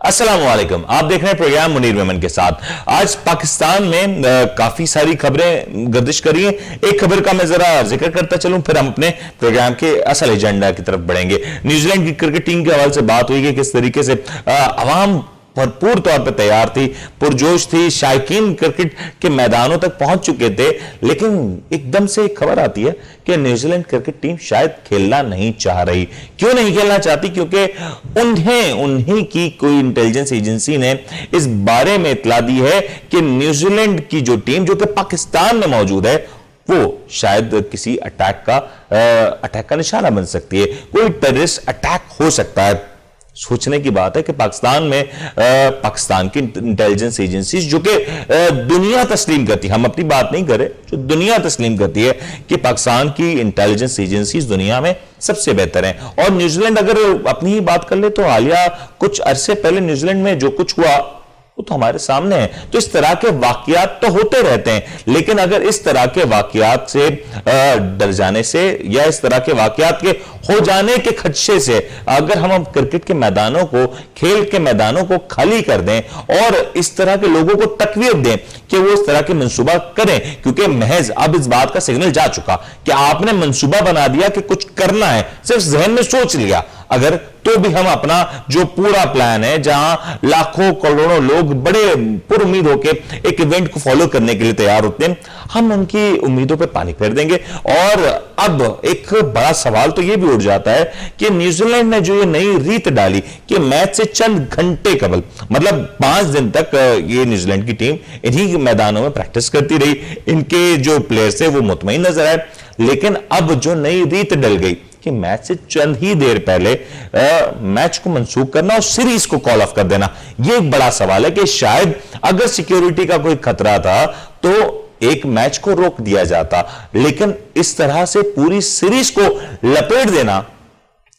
अस्सलाम वालेकुम। आप देख रहे हैं प्रोग्राम मुनीर मेमन के साथ। आज पाकिस्तान में काफी सारी खबरें गर्दिश करी हैं। एक खबर का मैं जरा जिक्र करता चलूं, फिर हम अपने प्रोग्राम के असल एजेंडा की तरफ बढ़ेंगे। न्यूजीलैंड की क्रिकेट टीम के हवाले से बात हुई कि किस तरीके से अवाम भरपूर तौर पर तैयार थी, पुरजोश थी, शायकीन क्रिकेट के मैदानों तक पहुंच चुके थे, लेकिन एकदम से एक खबर आती है कि न्यूजीलैंड क्रिकेट टीम शायद खेलना नहीं चाह रही। क्यों नहीं खेलना चाहती? क्योंकि उन्हीं की कोई इंटेलिजेंस एजेंसी ने इस बारे में इतला दी है कि न्यूजीलैंड की जो टीम जो कि पाकिस्तान में मौजूद है वो शायद किसी अटैक का निशाना बन सकती है। कोई टेररिस्ट अटैक हो सकता है। सोचने की बात है कि पाकिस्तान में पाकिस्तान की इंटेलिजेंस एजेंसीज जो कि दुनिया तस्लीम करती है, हम अपनी बात नहीं करें, जो दुनिया तस्लीम करती है कि पाकिस्तान की इंटेलिजेंस एजेंसीज दुनिया में सबसे बेहतर हैं। और न्यूजीलैंड अगर अपनी ही बात कर ले तो हालिया कुछ अरसे पहले न्यूजीलैंड में जो कुछ हुआ वो तो हमारे सामने है। तो इस तरह के वाकयात तो होते रहते हैं, लेकिन अगर इस तरह के वाकयात से डर जाने से या इस तरह के वाकयात के हो जाने के खदशे से अगर हम क्रिकेट के मैदानों को, खेल के मैदानों को खाली कर दें और इस तरह के लोगों को तकवीत दें कि वो इस तरह के मंसूबा करें, क्योंकि महज अब इस बात का सिग्नल जा चुका कि आपने मंसूबा बना दिया कि कुछ करना है, सिर्फ जहन में सोच लिया, अगर तो भी हम अपना जो पूरा प्लान है, जहां लाखों करोड़ों लोग बड़े पुरुम्मीद होकर एक इवेंट को फॉलो करने के लिए तैयार होते हैं, हम उनकी उम्मीदों पे पानी फेर देंगे। और अब एक बड़ा सवाल तो यह भी उठ जाता है कि न्यूजीलैंड ने जो ये नई रीत डाली कि मैच से चंद घंटे कबल, मतलब 5 दिन तक ये न्यूजीलैंड की टीम इन्हीं मैदानों में प्रैक्टिस करती रही, इनके जो प्लेयर्स थे वो मुतमईन नजर आए, लेकिन अब जो नई रीत डल गई कि मैच से चंद ही देर पहले मैच को मंसूख करना और सीरीज को कॉल ऑफ कर देना, यह एक बड़ा सवाल है कि शायद अगर सिक्योरिटी का कोई खतरा था तो एक मैच को रोक दिया जाता, लेकिन इस तरह से पूरी सीरीज को लपेट देना,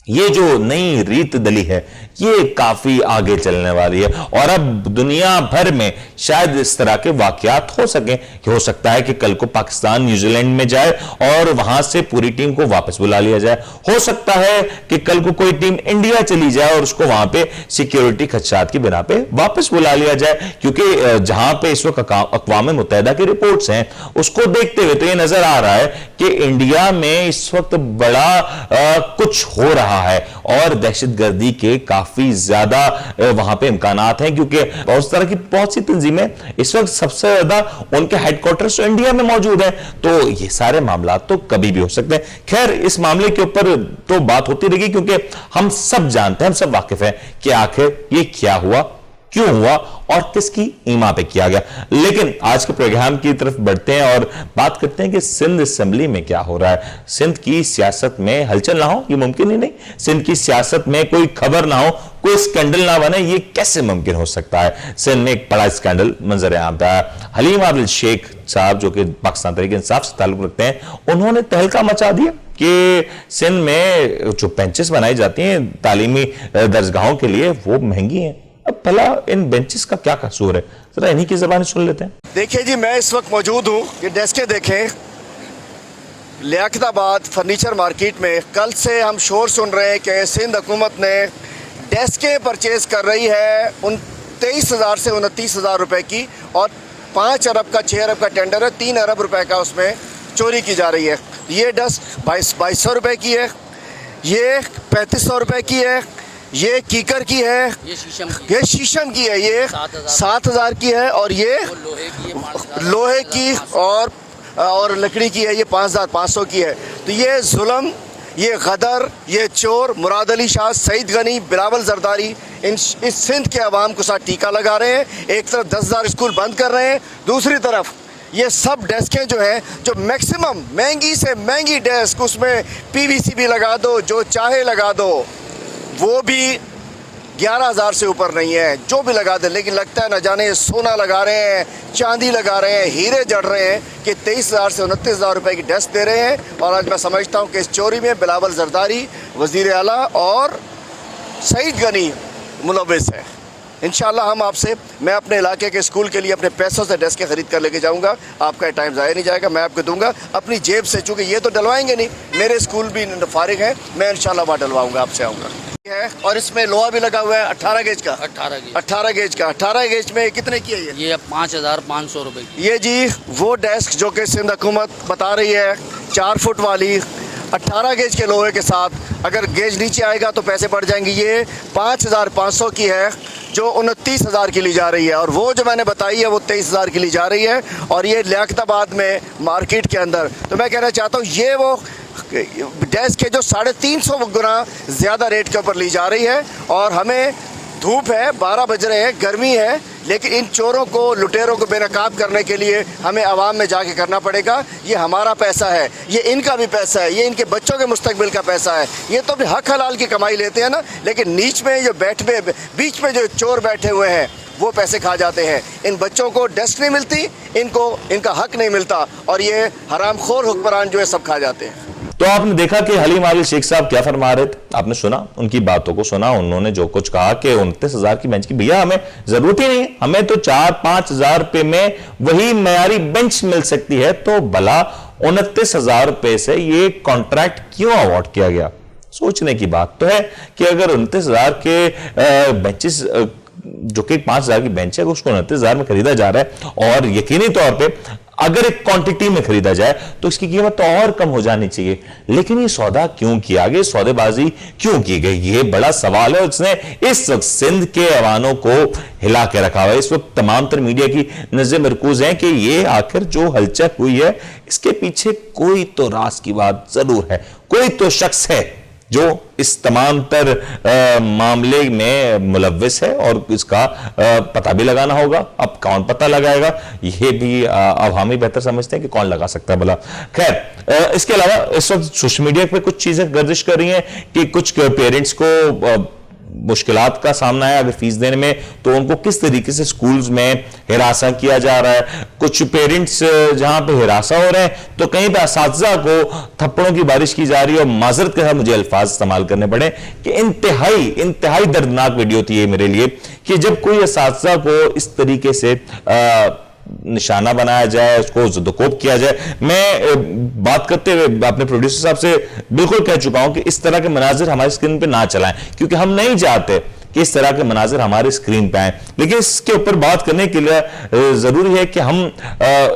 ये जो नई रीत डली है ये काफी आगे चलने वाली है। और अब दुनिया भर में शायद इस तरह के वाकयात हो सके कि हो सकता है कि कल को पाकिस्तान न्यूजीलैंड में जाए और वहां से पूरी टीम को वापस बुला लिया जाए। हो सकता है कि कल को कोई टीम इंडिया चली जाए और उसको वहां पे सिक्योरिटी खदशात की बिना पे वापस बुला लिया जाए, क्योंकि जहां पे इस वक्त अक़वाम मुत्तहिदा की रिपोर्ट्स हैं उसको देखते हुए तो ये नजर आ रहा है कि इंडिया में इस वक्त बड़ा कुछ हो रहा है और दहशतगर्दी के काफी ज्यादा वहां पे इम्कानात हैं, क्योंकि उस तरह की बहुत सी तंजीमें इस वक्त सबसे ज्यादा उनके हेडक्वार्टर्स इंडिया में मौजूद है। तो ये सारे मामला तो कभी भी हो सकते हैं। खैर, इस मामले के ऊपर तो बात होती रहेगी, क्योंकि हम सब जानते हैं, हम सब वाकिफ हैं कि आखिर ये क्या हुआ, क्यों हुआ और किसकी ईमा पे किया गया। लेकिन आज के प्रोग्राम की तरफ बढ़ते हैं और बात करते हैं कि सिंध असेंबली में क्या हो रहा है। सिंध की सियासत में हलचल ना हो ये मुमकिन ही नहीं। सिंध की सियासत में कोई खबर ना हो, कोई स्कैंडल ना बने, ये कैसे मुमकिन हो सकता है। सिंध में एक बड़ा स्कैंडल मंजर आम पे आया। हलीम आदिल शेख साहब जो कि पाकिस्तान तहरीक इंसाफ से ताल्लुक रखते हैं, उन्होंने तहलका मचा दिया कि सिंध में जो बेंचेस बनाई जाती हैं तालीमी दरसगाहों के लिए वो महंगी हैं। अब भला इन बेंचेस का क्या कसूर है, जरा इन्हीं की ज़बान सुन लेते हैं। देखिए जी, मैं इस वक्त मौजूद हूँ, ये डेस्कें देखें, लियाकताबाद फर्नीचर मार्केट में। कल से हम शोर सुन रहे हैं कि सिंध हुकूमत ने डेस्कें परचेज कर रही है 23,000 से 29,000 रुपए की, और 5 अरब का 6 अरब का टेंडर है, 3 अरब रुपए का उसमें चोरी की जा रही है। ये डेस्क 2200 रुपए की है, ये 3500 रुपए की है, ये कीकर की है, ये शीशम की है, ये 7,000 की है, और ये लोहे की और लकड़ी की है, ये 5,500 की है। तो ये जुल्म, ये गदर, ये चोर मुराद अली शाह, सईद गनी, बिलावल जरदारी इस सिंध के अवाम को साथ टीका लगा रहे हैं। एक तरफ 10,000 स्कूल बंद कर रहे हैं, दूसरी तरफ ये सब डेस्कें जो हैं, जो मैक्सिमम महंगी से महंगी डेस्क, उसमें PVC भी लगा दो, जो चाहे लगा दो, वो भी 11,000 से ऊपर नहीं है, जो भी लगा दे। लेकिन लगता है न जाने सोना लगा रहे हैं, चांदी लगा रहे हैं, हीरे जड़ रहे हैं कि 23,000 से 29,000 रुपए की डेस्क दे रहे हैं। और आज मैं समझता हूँ कि इस चोरी में बिलावल जरदारी, वज़ीर आला और सईद गनी मुलव्विस है। इंशाल्लाह मैं अपने इलाके के स्कूल के लिए अपने पैसों से डेस्कें खरीद कर लेके जाऊंगा। आपका टाइम ज़ाया नहीं जाएगा, मैं आपको दूंगा अपनी जेब से, चूँकि ये तो डलवाएंगे नहीं, मेरे स्कूल भी फारिग हैं, मैं इंशाल्लाह वहाँ डलवाऊंगा, आपसे आऊँगा। है और इसमें लोहा भी लगा हुआ है 18 गेज का। 18 गेज 18 गेज में कितने की है ये? ये 5,500 रुपए की। ये जी वो डेस्क जो कि सिंध हुकूमत बता रही है 4 फुट वाली 18 गेज के लोहे के साथ, अगर गेज नीचे आएगा तो पैसे बढ़ जाएंगे। ये 5,500 की है जो 29,000 की ली जा रही है, और वो जो मैंने बताई है वो 23,000 की ली जा रही है, और ये लियाकताबाद में मार्केट के अंदर। तो मैं कहना चाहता हूँ ये वो डेस्क के जो 350 गुना ज़्यादा रेट के ऊपर ली जा रही है। और हमें धूप है, 12 बज रहे हैं, गर्मी है, लेकिन इन चोरों को, लुटेरों को बेनकाब करने के लिए हमें आवाम में जाके करना पड़ेगा। ये हमारा पैसा है, ये इनका भी पैसा है, ये इनके बच्चों के मुस्तकबिल का पैसा है। ये तो अपने हक हलाल की कमाई लेते हैं ना, लेकिन बीच में जो चोर बैठे हुए हैं वो पैसे खा जाते हैं। इन बच्चों को डेस्क नहीं मिलती, इनको इनका हक नहीं मिलता, और ये हरामखोर हुक्मरान जो है सब खा जाते हैं। तो आपने देखा कि हलीम आदिल शेख साहब क्या फरमा रहे थे, आपने सुना उनकी बातों को, सुना उन्होंने जो कुछ कहा कि 29,000 की बेंच की, भैया हमें जरूरत ही नहीं है, हमें तो 4-5 हजार रुपए में वही मयारी बेंच मिल सकती है, तो भला 29,000 रुपए से ये कॉन्ट्रैक्ट क्यों अवॉर्ड किया गया? सोचने की बात तो है कि अगर 29,000 के बेंचेस जो कि 5,000 की बेंच है उसको 29,000 में खरीदा जा रहा है, और यकीनी तौर पे अगर एक क्वांटिटी में खरीदा जाए तो इसकी कीमत तो और कम हो जानी चाहिए। लेकिन ये सौदा क्यों किया गया, सौदेबाजी क्यों की गई, ये बड़ा सवाल है। उसने इस वक्त सिंध के अवानों को हिला के रखा हुआ है। इस वक्त तमाम तर मीडिया की नजर मरकूज है कि ये आखिर जो हलचल हुई है इसके पीछे कोई तो राज की बात जरूर है, कोई तो शख्स है जो इस तमाम तर मामले में मुलव्विस है, और इसका पता भी लगाना होगा। अब कौन पता लगाएगा ये भी अब हम ही बेहतर समझते हैं कि कौन लगा सकता है भला। खैर, इसके अलावा इस वक्त सोशल मीडिया पे कुछ चीजें गर्दिश कर रही हैं कि कुछ पेरेंट्स को मुश्किलात का सामना है अगर फीस देने में, तो उनको किस तरीके से स्कूल्स में हिरासा किया जा रहा है। कुछ पेरेंट्स जहां पे हिरासा हो रहे हैं तो कहीं पे असातिज़ा को थप्पड़ों की बारिश की जा रही है, और माजरत के साथ मुझे अल्फाज इस्तेमाल करने पड़े कि इंतहाई दर्दनाक वीडियो थी ये मेरे लिए, कि जब कोई असातिज़ा को इस तरीके से निशाना बनाया जाए, उसको ज़ुदकोब किया जाए। मैं बात करते हुए अपने प्रोड्यूसर साहब से बिल्कुल कह चुका हूं कि इस तरह के मनाजिर हमारी स्क्रीन पे ना चलाएं, क्योंकि हम नहीं चाहते कि इस तरह के मनाजिर हमारे स्क्रीन पे आए। लेकिन इसके ऊपर बात करने के लिए जरूरी है कि हम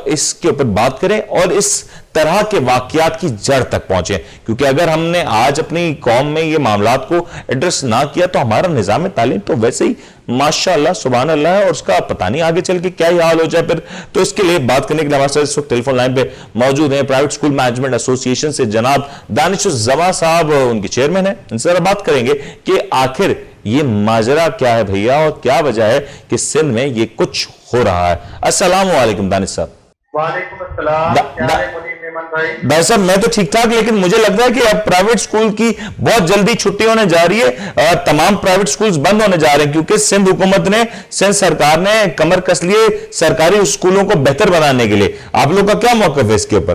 इसके ऊपर बात करें और इस तरह के वाकयात की जड़ तक पहुंचे, क्योंकि अगर हमने आज अपनी कौम में ये मामलात को एड्रेस ना किया तो हमारा निजाम तालीम तो वैसे ही माशाअल्लाह सुभान अल्लाह है, और उसका पता नहीं आगे चल के क्या ही हाल हो जाए फिर। तो इसके लिए बात करने के लिए हमारे साथ इस वक्त टेलीफोन लाइन पे मौजूद हैं प्राइवेट स्कूल मैनेजमेंट एसोसिएशन से जनाब दानिशुज़्ज़मा साहब, उनके चेयरमैन है। इनसे जरा बात करेंगे कि आखिर ये माजरा क्या है भैया, और क्या वजह है कि सिंध में ये कुछ हो रहा है। अस्सलाम वालेकुम दानिश साहब। वालेकुम अस्सलाम। क्या है मुनीर मेमन भाई साहब मैं तो ठीक ठाक, लेकिन मुझे लगता है कि अब प्राइवेट स्कूल की बहुत जल्दी छुट्टी होने जा रही है, तमाम प्राइवेट स्कूल्स बंद होने जा रहे हैं, क्योंकि सिंध हुकूमत ने, सिंध सरकार ने कमर कस लिए सरकारी स्कूलों को बेहतर बनाने के लिए। आप लोग का क्या मौक़िफ़ है इसके ऊपर?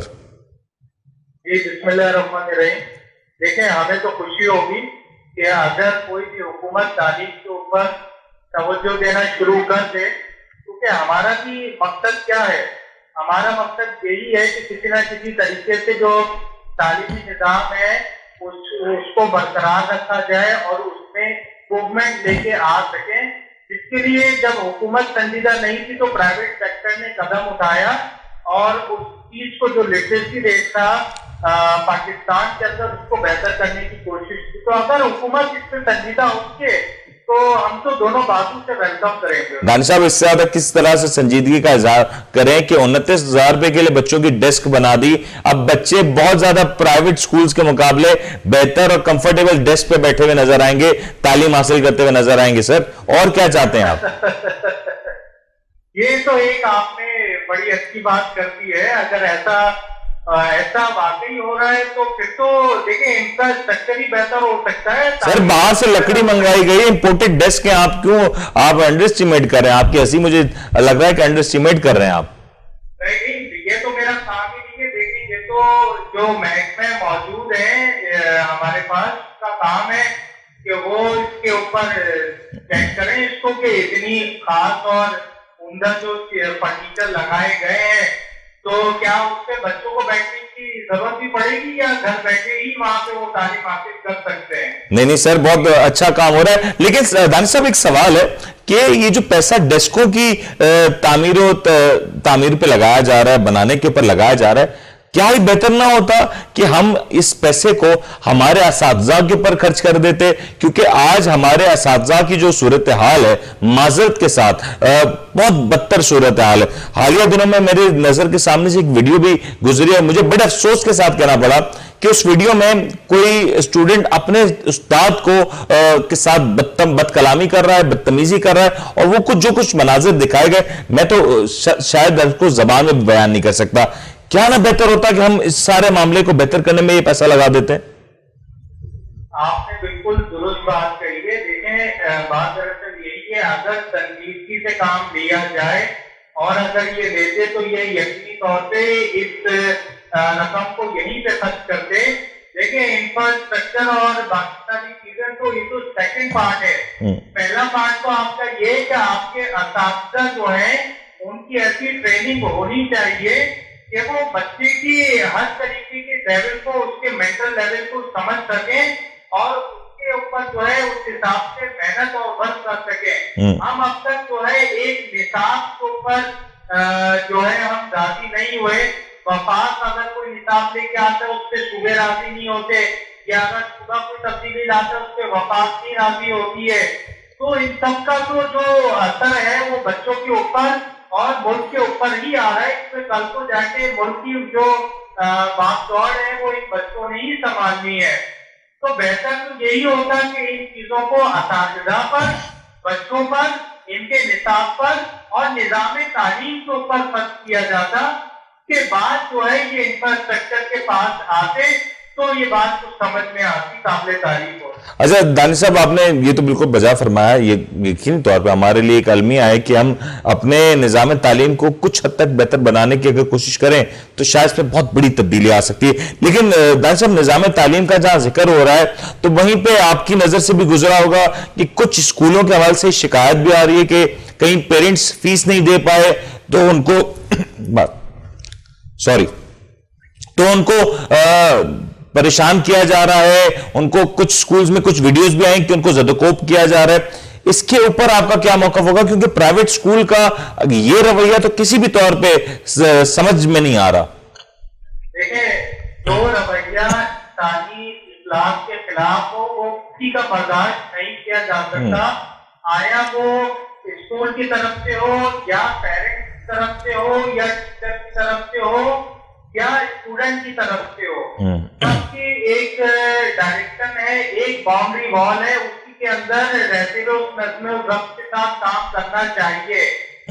जी बिस्मिल्लाहिर्रहमानिर्रहीम। देखें, हमें तो खुशी होगी कि अगर कोई भी हुकूमत तालीम के ऊपर तवज्जो देना शुरू कर दे, क्योंकि हमारा भी मकसद क्या है, हमारा मकसद यही है कि किसी न किसी तरीके से जो तालीमी निज़ाम है उसको बरकरार रखा जाए और उसमें इम्प्रूवमेंट लेके आ सके। इसके लिए जब हुकूमत संजीदा नहीं थी तो प्राइवेट सेक्टर ने कदम उठाया और उस चीज को, जो लिटरेसी रेट था पाकिस्तान के अंदर, उसको बेहतर करने की कोशिश की। तो अगर हुकूमत इससे संजीदा होके तो हम तो दोनों बातों से वेलकम करेंगे। दानिश साहब, इससे ज्यादा किस तरह से संजीदगी का इजहार करें कि 29,000 रुपए के लिए बच्चों की डेस्क बना दी, अब बच्चे बहुत ज्यादा प्राइवेट स्कूल्स के मुकाबले बेहतर और कंफर्टेबल डेस्क पे बैठे हुए नजर आएंगे, तालीम हासिल करते हुए नजर आएंगे। सर और क्या चाहते हैं आप? ये तो एक आपने बड़ी अच्छी बात कर दी है। अगर ऐसा वाकई हो रहा है तो फिर तो देखिए इंफ्रास्ट्रक्चर ही बेहतर हो सकता है। सर बाहर से लकड़ी मंगवाई गई, इंपोर्टेड डेस्क है, आप क्यों आप अंडर एस्टिमेट कर रहे हैं? आपकी हंसी मुझे लग रहा है कि अंडर एस्टिमेट कर रहे हैं आप। नहीं, ये तो मेरा काम ही नहीं है। देखिए, ये तो जो महकमे मौजूद है हमारे पास, का काम है कि वो इसके ऊपर चेक करें इसको कि इतनी खास और उम्दा जो फर्नीचर लगाए गए हैं तो क्या उससे बच्चों को बैठने की जरूरत भी पड़ेगी या घर बैठे ही वहां पे वो तालीम हासिल कर सकते हैं? नहीं सर, बहुत अच्छा काम हो रहा है। लेकिन दानिश साहब, एक सवाल है कि ये जो पैसा डेस्कों की तामीर पे लगाया जा रहा है, बनाने के ऊपर लगाया जा रहा है, क्या ही बेहतर ना होता कि हम इस पैसे को हमारे असातिज़ा के ऊपर खर्च कर देते? क्योंकि आज हमारे असातिज़ा की जो सूरत हाल है, माजरत के साथ बहुत बदतर सूरत हाल है। हालिया दिनों में मेरे नजर के सामने से एक वीडियो भी गुजरी है, मुझे बड़े अफसोस के साथ कहना पड़ा कि उस वीडियो में कोई स्टूडेंट अपने उस्ताद को के साथ बदकलामी कर रहा है, बदतमीजी कर रहा है, और वो जो कुछ मनाजिर दिखाए गए, मैं तो शायद उसको जबान में बयान नहीं कर सकता। क्या ना बेहतर होता कि हम इस सारे मामले को बेहतर करने में ये पैसा लगा देते हैं? आपने बिल्कुल दुरुस्त बात कही है। देखें, बात दरअसल यही है, अगर संजीदगी से काम लिया जाए और अगर ये लेते तो ये यकीनी तौर पे इस रकम को यहीं पे खर्च करते। देखिए, इंफ्रास्ट्रक्चर और बाकी सारी चीजें तो ये तो सेकंड पार्ट है। पहला पार्ट तो आपका ये कि आपके असातिज़ा जो है उनकी ऐसी ट्रेनिंग होनी चाहिए कि वो बच्चे की हर तरीके के लेवल को, उसके मेंटल लेवल को समझ सके और उसके ऊपर जो है उस हिसाब से मेहनत और वर्क कर सके। हम अब तक जो है एक निसाब के ऊपर जो है हम राजी नहीं हुए। वफाक अगर कोई निसाब लेके आता है उससे सूबे राजी नहीं होते, या अगर सूबा कोई तब्दीली लाता है उससे वफाक नहीं राजी होती है। तो इन सबका तो जो असर है वो बच्चों के ऊपर और मुल्क के ऊपर ही आ रहा है। इसमें कल को जाके मुल्क की जो भागदौड़ है वो इन बच्चों ने ही संभालनी है। तो बेहतर तो यही होता कि इन चीजों को असातिज़ा पर, बच्चों पर, इनके निसाब पर और निज़ाम तालीम के ऊपर खर्च किया जाता। के बाद जो है ये इंफ्रास्ट्रक्चर के पास आते तो ये बात कुछ समझ में आती, काबिल तारीफ हो। अच्छा दानिश साहब, आपने ये तो बिल्कुल बजा फरमाया। ये यकीनी तौर पे हमारे लिए एक अलमिया है कि हम अपने निज़ाम तालीम को कुछ हद तक बेहतर बनाने की अगर कोशिश करें तो शायद इसमें बहुत बड़ी तब्दीली आ सकती है। लेकिन दानिश साहब, निज़ाम तालीम का जहां जिक्र हो रहा है तो वहीं पे आपकी नजर से भी गुजरा होगा कि कुछ स्कूलों के हवाले से शिकायत भी आ रही है कि कहीं पेरेंट्स फीस नहीं दे पाए तो उनको परेशान किया जा रहा है। उनको कुछ स्कूल्स में कुछ वीडियोस भी आए कि उनको ज़दकोप किया जा रहा है। इसके ऊपर आपका क्या मौक़िफ़ होगा? क्योंकि प्राइवेट स्कूल का ये रवैया तो किसी भी तौर पे समझ में नहीं आ रहा। देखिए, जो रवैया तालीम इस्लाम के खिलाफ हो वो किसी का बर्दाश्त नहीं किया जा सकता। आया वो स्कूल की तरफ से हो या पेरेंट्स की तरफ से हो या टीचर की तरफ से हो या स्टूडेंट की तरफ से हो, सबकी एक डायरेक्शन है, एक बाउंड्री वॉल है, उसी के अंदर रहते हुए उस नज़्म और ज़ब्त के साथ काम करना चाहिए।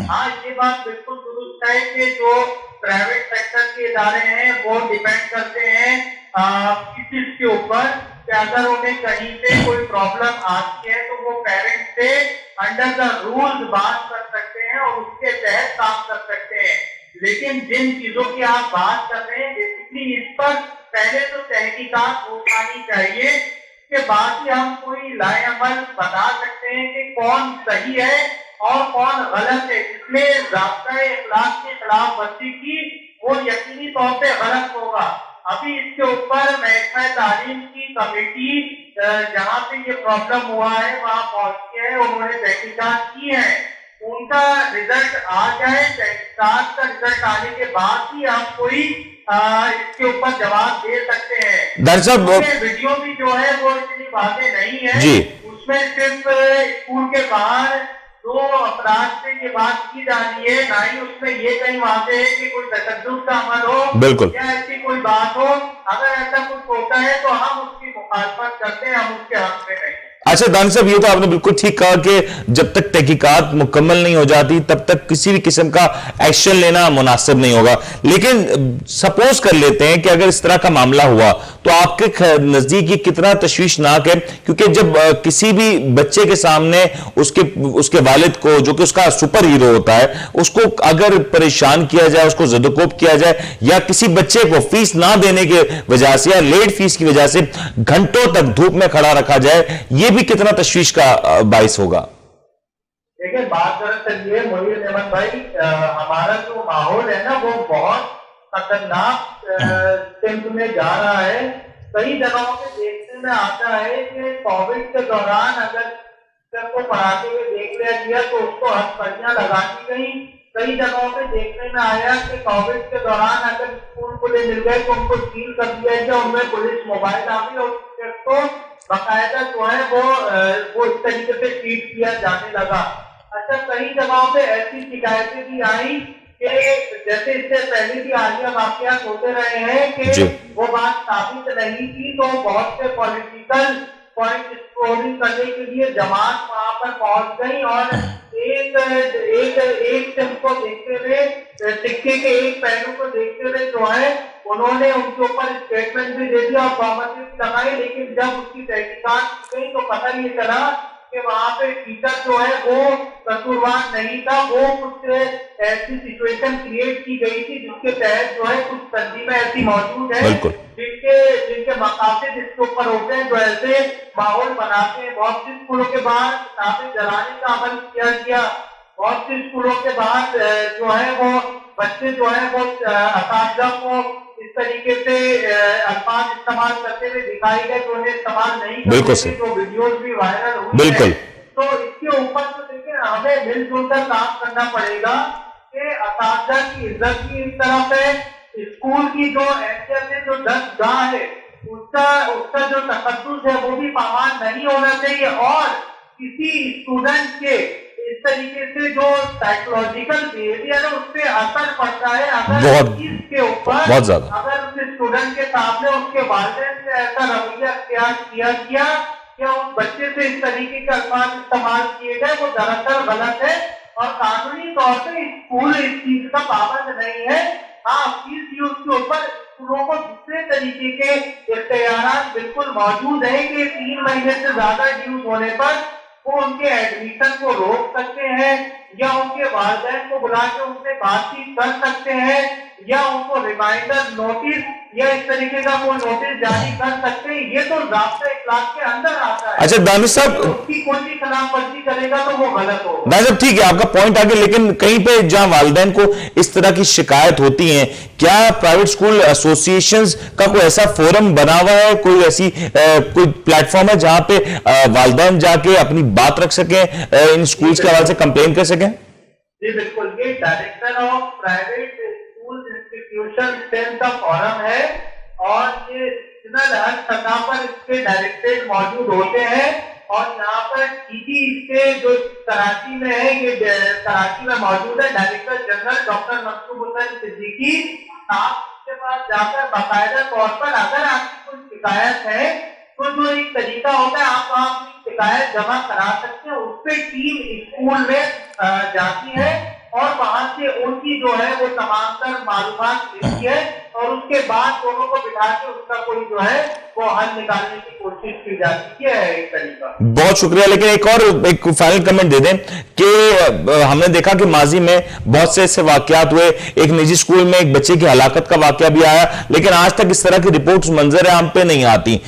हाँ, ये बात बिल्कुल दुरुस्त है कि जो प्राइवेट सेक्टर के इदारे हैं वो डिपेंड करते हैं किसी के ऊपर कि अगर उन्हें कहीं से कोई प्रॉब्लम आती है तो वो पेरेंट्स से अंडर द रूल्स बात कर सकते हैं और उसके तहत काम कर सकते हैं। लेकिन जिन चीजों की आप बात कर रहे हैं, बेसिकली इस पर पहले तो तहकीकात हो जानी चाहिए कि बाद ही हम कोई लाएअमल बता सकते हैं कि कौन सही है और कौन गलत है। जिसमें ज़ाब्ता-ए इखलाक की खिलाफ वर्जी की वो यकीनी तौर पे गलत होगा। अभी इसके ऊपर महकमा तालीम की कमेटी जहाँ पे ये प्रॉब्लम हुआ है वहाँ पहुंची है, उन्होंने तहकीकात की है। उनका रिजल्ट आ जाए, तहकीकात का रिजल्ट आने के बाद ही हम कोई इसके ऊपर जवाब दे सकते हैं। दरअसल वीडियो भी जो है वो इतनी बातें नहीं है जी। उसमें सिर्फ स्कूल के बाहर दो अफराद से ये बात की जा रही है, ना ही उसमें ये कहीं वादे है कि कोई तशद्दुद का अमल हो बिल्कुल या ऐसी कोई बात हो। अगर ऐसा कुछ होता है तो हम उसकी मुखालफत करते हैं, हम उसके हक में नहीं। अच्छा दानिश साहब, ये तो आपने बिल्कुल ठीक कहा कि जब तक तहकीकात मुकम्मल नहीं हो जाती तब तक किसी भी किस्म का एक्शन लेना मुनासिब नहीं होगा। लेकिन सपोज कर लेते हैं कि अगर इस तरह का मामला हुआ तो आपके नजदीक ये कितना तशवीशनाक है? क्योंकि जब किसी भी बच्चे के सामने उसके वालिद को, जो कि उसका सुपर हीरो होता है, उसको अगर परेशान किया जाए, उसको ज़दकोप किया जाए, या किसी बच्चे को फीस ना देने की वजह से या लेट फीस की वजह से घंटों तक धूप में खड़ा रखा जाए, ये भी कितना तशवीश का बाइस होगा? देखिए, बात दरअसल ये मुनीर नेमत भाई, हमारा जो माहौल है ना वो बहुत खतरनाक स्टेप में जा रहा है। कई जगहों पे देखने में आता है कि कोविड के दौरान अगर टीचर को पढ़ाते हुए देख लिया गया तो उसको हथकड़ियां लगा दी गई। कई जगहों पे देखने में आया कि कोविड के दौरान अगर स्कूल खुले मिल गए तो उनको सील कर दिया गया, उनमें पुलिस मोबाइल आ गई और टीचर को बाकायदा जो है वो इस तरीके से ट्रीट किया जाने लगा। अच्छा, कई जगहों पे ऐसी शिकायतें भी आई कि जैसे इससे पहले भी हालिया वाकयात होते रहे हैं कि वो बात साबित नहीं थी, तो बहुत से पॉलिटिकल पॉइंट स्कोरिंग करने के लिए जमात वहां पर पहुंच गई और एक सिम को देखते हुए, सिक्के के एक पहलू को देखते हुए जो है उन्होंने उनके ऊपर स्टेटमेंट भी दे दिया और पाबंदी भी लगाई। लेकिन जब उसकी तहकीकात की गई तो पता ये चला कि वहां पे टीचर जो है वो कसूरवार नहीं था, वो कुछ ऐसी सिचुएशन क्रिएट की गई थी जिसके तहत जो है कुछ तंजीमें ऐसी मौजूद है जिनके मकासद इसके ऊपर होते हैं, जो ऐसे माहौल बनाते हैं। बहुत सी स्कूलों के बाहर किताबें जलाने का अमल किया गया, बहुत सी स्कूलों के बाहर जो है वो बच्चे जो है वो असातिज़ा को इस तरीके से अल्फाज इस्तेमाल करते हुए दिखाई गए तो उन्हें इस्तेमाल नहीं करते थे, तो वीडियोस भी वायरल हुई है। तो इसके ऊपर तो देखिए हमें मिलजुल कर काम करना पड़ेगा कि असातिज़ा की इज्जत की एक तरफ है, स्कूल की जो हैसियत है, जो दस्तगाह है, उसका जो तकद्दुस है वो भी पामाल नहीं होना चाहिए। और किसी स्टूडेंट के इस तरीके से जो साइकोलॉजिकल बिहेवियर है उस पर असर पड़ता है अगर इसके ऊपर अगर उस स्टूडेंट के सामने उसके वालिदैन से ऐसा रवैया अख्तियार किया गया या उस बच्चे से इस तरीके के अल्फाज इस्तेमाल किए गए, वो दरअसल गलत है और कानूनी तौर पे स्कूल इस चीज का पाबंद नहीं है। हाँ, फीस यूज के ऊपर स्कूलों को दूसरे तरीके के इख्तियारात बिल्कुल मौजूद है कि 3 महीने से ज्यादा ड्यूज होने पर वो उनके एडमिशन को रोक सकते हैं या उनके वालिदैन को बुला के उनसे बातचीत कर सकते हैं या उनको रिमाइंडर नोटिस या इस तरीके का कोई नोटिस जारी कर सकते हैं। ये तो ज़ाब्ता इखलाक के अंदर आता है। अच्छा दानिश साहब, उसकी कोई भी खिलाफवर्जी करेगा तो वो गलत होगा। दानिश साहब ठीक है, आपका पॉइंट आगे, लेकिन कहीं पे जहां वालिदैन को इस तरह की शिकायत होती है, क्या प्राइवेट स्कूल एसोसिएशंस का कोई ऐसा फोरम बना हुआ है, कोई ऐसी कोई प्लेटफॉर्म है जहां पे वालिदैन जाके अपनी बात रख सकें, इन स्कूल्स के हवाले से कंप्लेन कर सकें? जी बिल्कुल, ये director of private school institution cell का फॉरम है और ये हर सतह पर इसके डायरेक्टरेट मौजूद होते हैं और यहाँ पर डीजी इसके जो कराची में है, ये कराची में मौजूद है, डायरेक्टर जनरल डॉक्टर मकसूद हुसैन सिद्दीकी। आप उसके पास जाकर बाकायदा तौर पर अगर आपकी कोई शिकायत है तो जो एक तरीका होता है आप अपनी शिकायत जमा करा सकते हैं, उस पर टीम स्कूल में जाती है और वहां से उनकी जो है वो तमाम तर मालूमात लेती है और उसके बाद दोनों को बिठा के उसका कोई जो है वो हल निकालने की कोशिश की जाती है। एक तरीका। बहुत शुक्रिया, लेकिन एक फाइनल कमेंट दे दें कि हमने देखा कि माजी में बहुत से ऐसे वाकयात हुए, एक निजी स्कूल में एक बच्चे की हलाकत का वाकया भी आया, लेकिन आज तक इस तरह की रिपोर्ट्स मंजर आम पे नहीं आती।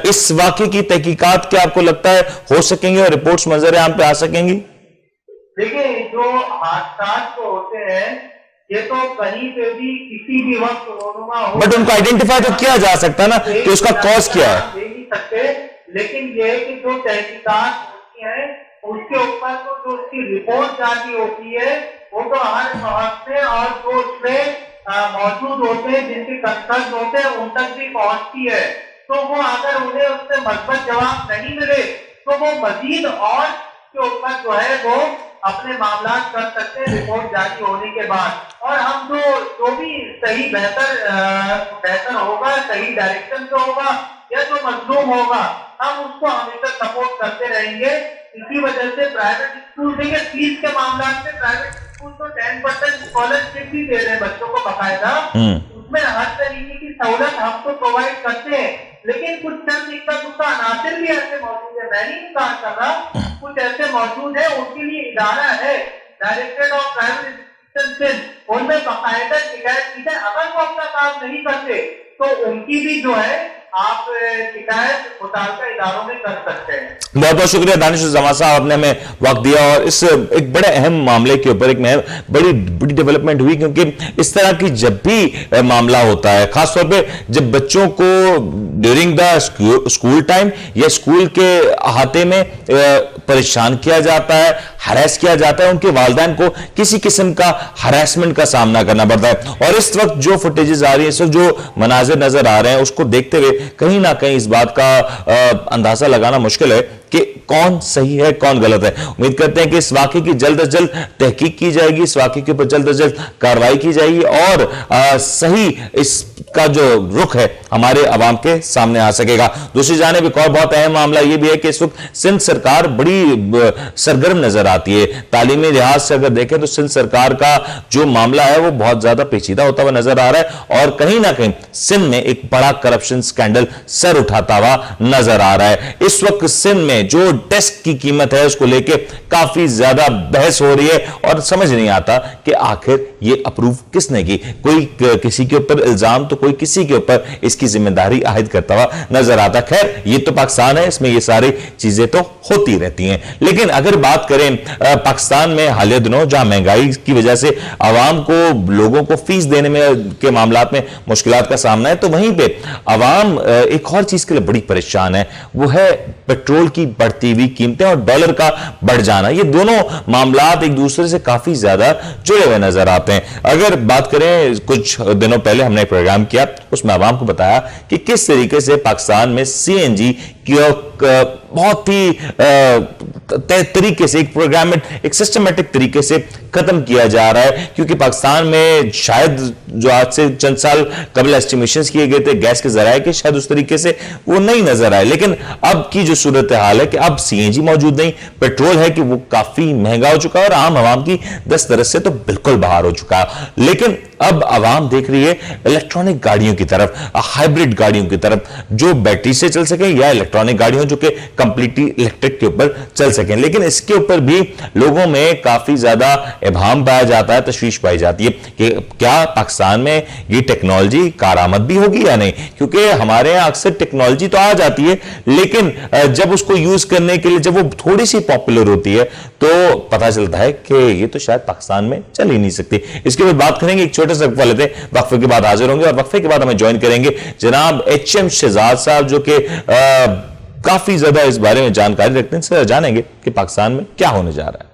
इस वाकये की तहकीकात क्या आपको लगता है हो सकेंगी और रिपोर्ट्स मंजर आम पे आ सकेंगी? देखिए, जो हादसा तो होते हैं ये तो कहीं पे भी किसी भी वक्त रोनुमा हो, बट उनको आइडेंटिफाई तो किया जा सकता है ना कि उसका कॉज क्या है। दे नहीं सकते, लेकिन ये है कि जो तहकीकात होती है उसके ऊपर तो जो उसकी रिपोर्ट जारी होती है वो तो हर हफ्ते और जो उसमें मौजूद होते हैं जिनके कंसर्न होते हैं उन तक भी पहुंचती है। तो वो अगर उन्हें उससे मजबूत जवाब नहीं मिले तो वो मजीद और के ऊपर जो है वो अपने मामला कर सकते हैं रिपोर्ट जारी होने के बाद। और हम जो भी सही बेहतर होगा, सही डायरेक्शन से होगा या जो मजलूम होगा, हम उसको हमेशा सपोर्ट करते रहेंगे। इसी वजह से प्राइवेट स्कूल देखिए फीस के मामला में प्राइवेट स्कूल तो 10% स्कॉलरशिप भी दे रहे हैं बच्चों को बाकायदा, उसमें हर तरीके की सहूलत हम तो प्रोवाइड करते हैं, लेकिन कुछ चंद इक्का अनासिर भी ऐसे मौजूद है, मैं नहीं कहा कर रहा, कुछ ऐसे मौजूद है उनके लिए इदारा है डायरेक्टर ऑफ प्राइवेट इंस्टीट्यूशन, उनमें बाकायदा शिकायत की जाए। अगर वो अपना काम नहीं करते तो उनकी भी जो है आप शिकायत मुताल्लिका इदारों में कर सकते हैं। बहुत बहुत शुक्रिया दानिश जमा साहब, आपने हमें वक्त दिया और इस एक बड़े अहम मामले के ऊपर एक बड़ी डेवलपमेंट हुई, क्योंकि इस तरह की जब भी मामला होता है, खासतौर पे जब बच्चों को ड्यूरिंग द स्कूल टाइम या स्कूल के अहाते में परेशान किया जाता है, हरास किया जाता है, उनके वालिदैन को किसी किस्म का हरासमेंट का सामना करना पड़ता है। और इस वक्त जो फुटेजेस आ रही है, इस वक्त जो मनाजिर नजर आ रहे हैं, उसको देखते हुए कहीं ना कहीं इस बात का अंदाजा लगाना मुश्किल है कि कौन सही है कौन गलत है। उम्मीद करते हैं कि इस वाकये की जल्द अज जल्द तहकीक की जाएगी, इस वाकये के ऊपर जल्द अज जल्द कार्रवाई की जाएगी और सही इसका जो रुख है हमारे अवाम के सामने आ सकेगा। दूसरी जानिब एक और बहुत अहम मामला यह भी है कि इस वक्त सिंध सरकार बड़ी सरगर्म नजर आती है। तालीमी लिहाज से अगर देखें तो सिंध सरकार का जो मामला है वो बहुत ज्यादा पेचीदा होता हुआ नजर आ रहा है और कहीं ना कहीं सिंध में एक बड़ा करप्शन स्कैंडल सर उठाता हुआ नजर आ रहा है। इस वक्त सिंध में जो डेस्क की कीमत है उसको लेके काफी ज्यादा बहस हो रही है और समझ नहीं आता कि आखिर ये अप्रूव किसने की। कोई किसी के ऊपर इल्जाम तो कोई किसी के ऊपर इसकी जिम्मेदारी आहिद करता हुआ नजर आता। खैर ये तो पाकिस्तान है, इसमें ये सारी चीजें तो होती रहती हैं। लेकिन अगर बात करें पाकिस्तान में हालिया दिनों जहां महंगाई की वजह से आवाम को, लोगों को फीस देने में के मामलात में मुश्किलात का सामना है, तो वहीं पे आवाम एक और चीज के लिए बड़ी परेशान है, वो है पेट्रोल की बढ़ती हुई कीमतें और डॉलर का बढ़ जाना। ये दोनों मामलात एक दूसरे से काफी ज्यादा जुड़े हुए नजर आते हैं। अगर बात करें, कुछ दिनों पहले हमने एक प्रोग्राम किया, उसमें आवाम को बताया कि किस तरीके से पाकिस्तान में सीएनजी की बहुत ही तय तरीके से एक प्रोग्राम एक सिस्टमेटिक तरीके से खत्म किया जा रहा है, क्योंकि पाकिस्तान में शायद जो आज से चंद साल कबल एस्टिमेशंस किए गए थे गैस के जराये के, शायद उस तरीके से वो नहीं नजर आए। लेकिन अब की जो सूरत हाल है कि अब सीएनजी मौजूद नहीं, पेट्रोल है कि वो काफी महंगा हो चुका है और आम आवाम की दस्तरस से तो बिल्कुल बाहर हो चुका है। लेकिन अब आवाम देख रही है इलेक्ट्रॉनिक गाड़ियों की तरफ, हाइब्रिड गाड़ियों की तरफ, जो बैटरी से चल सके या इलेक्ट्रॉनिक गाड़ियों जो कि कंप्लीटली इलेक्ट्रिक के ऊपर चल सकें। लेकिन इसके ऊपर भी लोगों में काफी ज्यादा इब्हाम पाया जाता है, तशवीश पाई जाती है कि क्या पाकिस्तान में ये टेक्नोलॉजी कारामद भी होगी या नहीं, क्योंकि हमारे यहां अक्सर टेक्नोलॉजी तो आ जाती है लेकिन जब उसको यूज करने के लिए जब वो थोड़ी सी पॉपुलर होती है तो पता चलता है कि ये तो शायद पाकिस्तान में चल ही नहीं सकती। इसके बाद बात करेंगे, एक छोटा सा वक्फा लेते हैं, वक्फे के बाद हाजिर होंगे और वक्फे के बाद हमें ज्वाइन करेंगे जनाब एचएम शहजाद साहब, जो कि काफी ज्यादा इस बारे में जानकारी रखते हैं। सर जानेंगे कि पाकिस्तान में क्या होने जा रहा है।